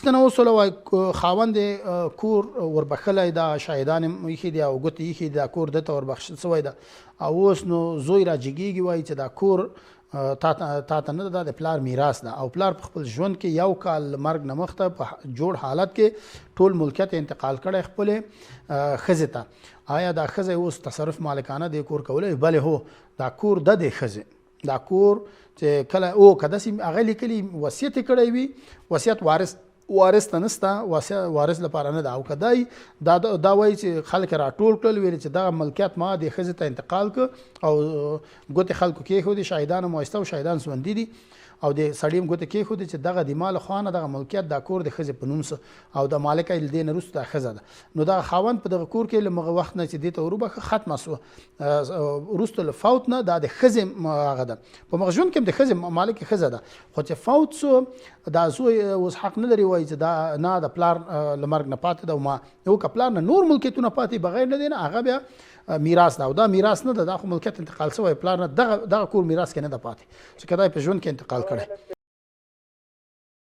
پوښتنه وسوله وای خاوند کور وربخلی دا شاهدان ایښي دي او ګوتې ایښي دي دا کور دته وربخښل شوی ده او اوس نو زوی را جګېږي وایي چې دا کور تا ته نه ده دا د پلار میراث ده او پلار په خپل ژوند کې یو کال مرګ نه مخته په جوړ حالت کې ټول ملکیت انتقال کړی خپلې ښځې ته آیا دا ښځه اوس تصرف مالکانه د کور کولی بلې هو دا کور د دې ښځې دا کور چې کله او که داسې هغه لیکلي وصیت یې کړی وي وصیت وارث ته نسته وارث لپاره نه ده او که دا وایي چې خلک راټول کړل ویل چې دغه ملکیت ما د ښځې ته انتقال کړ او ګوتې خلکو کېښودې شاهدان موایسته او شاهدان ژوندي دي او د سړي هم ګوتې کېښودې چې دغه د مال خوا نه دغه ملکیت دا کور د ښځې په نوم څه او د مالکه یې له دې نه وروسته دا ښځه ده نو دغه خاوند په دغه کور کې له مغه وخت نه چې دې ته وروبخه ختمه سوه وروسته له فوت نه دا د ښځې هغه ده په مغه ژوند کې هم د ښځې مالک ښځه ده خو چې فوت سو دا زوی اوس حق نه لري وایي چې دا نه د پلار له مرګ نه پاتې ده او ما یو که پلار نه نور ملکیتونه پاتې بغیر نه دی نه هغه بیا میراث ده او دا میراث نه ده دا خو ملکیت انتقال شوی پلار نه دغه کور میراث کې نه ده پاتې چې که دا په ژوند کې انتقال کړی